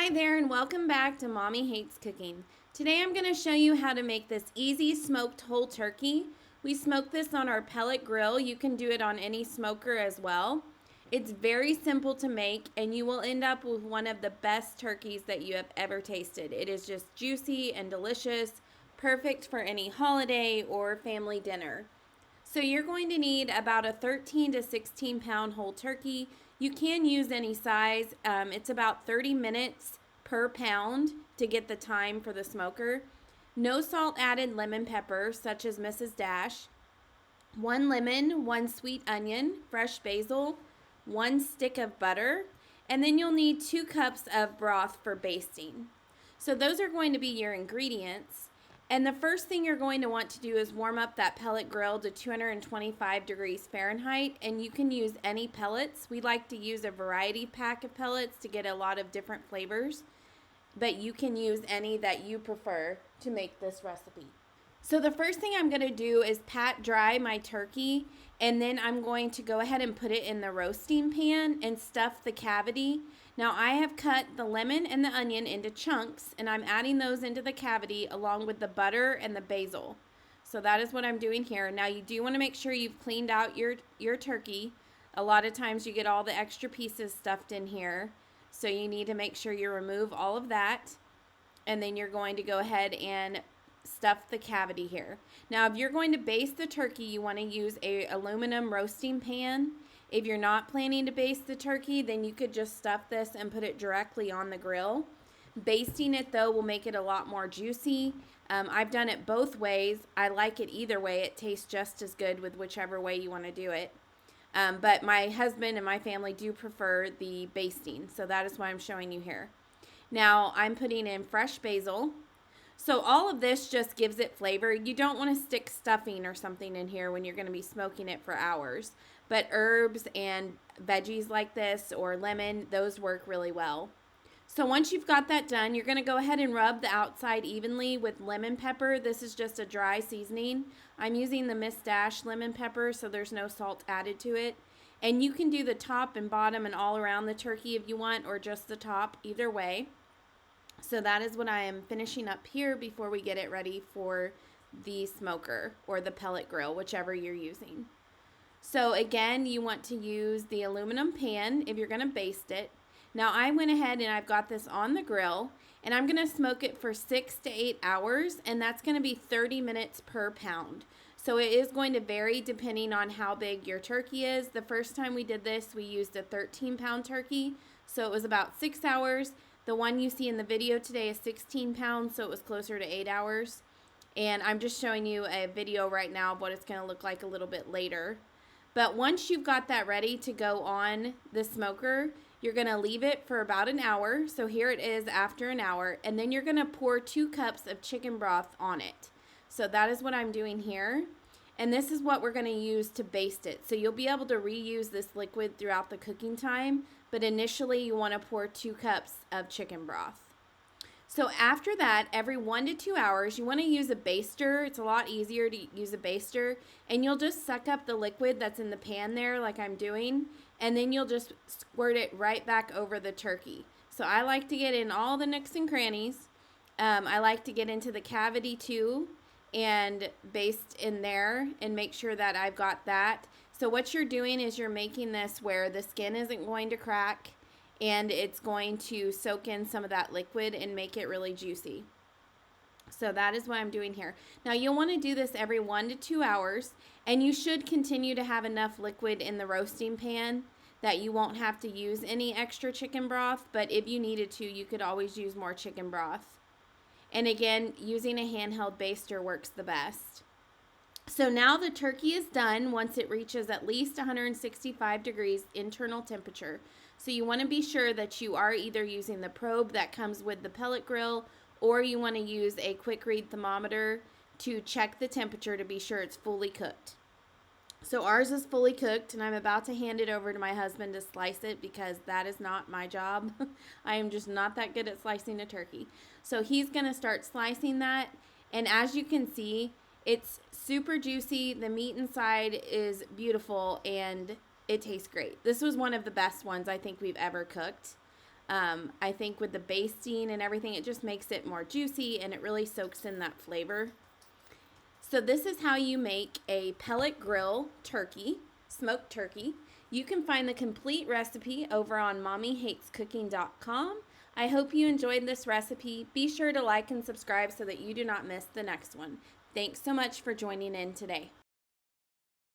Hi there and welcome back to Mommy Hates Cooking. Today I'm going to show you how to make this easy smoked whole turkey. We smoke this on our pellet grill. You can do it on any smoker as well. It's very simple to make and you will end up with one of the best turkeys that you have ever tasted. It is just juicy and delicious, perfect for any holiday or family dinner. So you're going to need about a 13 to 16 pound whole turkey. You can use any size. It's about 30 minutes per pound to get the time for the smoker. No salt added lemon pepper, such as Mrs. Dash. 1 lemon, 1 sweet onion, fresh basil, 1 stick of butter, and then you'll need 2 cups of broth for basting. So those are going to be your ingredients. And the first thing you're going to want to do is warm up that pellet grill to 225 degrees Fahrenheit, and you can use any pellets. We like to use a variety pack of pellets to get a lot of different flavors, but you can use any that you prefer to make this recipe. So the first thing I'm going to do is pat dry my turkey, and then I'm going to go ahead and put it in the roasting pan and stuff the cavity. Now I have cut the lemon and the onion into chunks, and I'm adding those into the cavity along with the butter and the basil. So that is what I'm doing here. Now you do want to make sure you've cleaned out your turkey. A lot of times you get all the extra pieces stuffed in here, so you need to make sure you remove all of that, and then you're going to go ahead and stuff the cavity here. Now if you're going to baste the turkey, you want to use a aluminum roasting pan. If you're not planning to baste the turkey, then you could just stuff this and put it directly on the grill. Basting it though will make it a lot more juicy. I've done it both ways. I like it either way. It tastes just as good with whichever way you want to do it. But my husband and my family do prefer the basting, so that is why I'm showing you here. Now I'm putting in fresh basil. So all of this just gives it flavor. You don't want to stick stuffing or something in here when you're going to be smoking it for hours. But herbs and veggies like this or lemon, those work really well. So once you've got that done, you're going to go ahead and rub the outside evenly with lemon pepper. This is just a dry seasoning. I'm using the Miss Dash lemon pepper, so there's no salt added to it. And you can do the top and bottom and all around the turkey if you want, or just the top, either way. So that is what I am finishing up here before we get it ready for the smoker or the pellet grill, whichever you're using. So again, you want to use the aluminum pan if you're going to baste it. Now I went ahead and I've got this on the grill, and I'm going to smoke it for 6 to 8 hours, and that's going to be 30 minutes per pound. So it is going to vary depending on how big your turkey is. The first time we did this, we used a 13-pound turkey, so it was about 6 hours. The one you see in the video today is 16 pounds, so it was closer to 8 hours. And I'm just showing you a video right now of what it's going to look like a little bit later. But once you've got that ready to go on the smoker, you're going to leave it for about an hour. So here it is after an hour. And then you're going to pour 2 cups of chicken broth on it. So that is what I'm doing here. And this is what we're going to use to baste it. So you'll be able to reuse this liquid throughout the cooking time. But initially you want to pour 2 cups of chicken broth. So after that, every 1 to 2 hours, you want to use a baster. It's a lot easier to use a baster. And you'll just suck up the liquid that's in the pan there like I'm doing. And then you'll just squirt it right back over the turkey. So I like to get in all the nooks and crannies. I like to get into the cavity too and baste in there and make sure that I've got that. So what you're doing is you're making this where the skin isn't going to crack, and it's going to soak in some of that liquid and make it really juicy. So that is what I'm doing here. Now you'll want to do this every 1 to 2 hours, and you should continue to have enough liquid in the roasting pan that you won't have to use any extra chicken broth, but if you needed to, you could always use more chicken broth. And again, using a handheld baster works the best. So now the turkey is done once it reaches at least 165 degrees internal temperature. So you want to be sure that you are either using the probe that comes with the pellet grill, or you want to use a quick read thermometer to check the temperature to be sure it's fully cooked. So ours is fully cooked, and I'm about to hand it over to my husband to slice it because that is not my job. I am just not that good at slicing a turkey. So he's going to start slicing that, and as you can see, it's super juicy. The meat inside is beautiful, and it tastes great. This was one of the best ones I think we've ever cooked. I think with the basting and everything, it just makes it more juicy and it really soaks in that flavor. So this is how you make a pellet grill turkey, smoked turkey. You can find the complete recipe over on mommyhatescooking.com. I hope you enjoyed this recipe. Be sure to like and subscribe so that you do not miss the next one. Thanks so much for joining in today.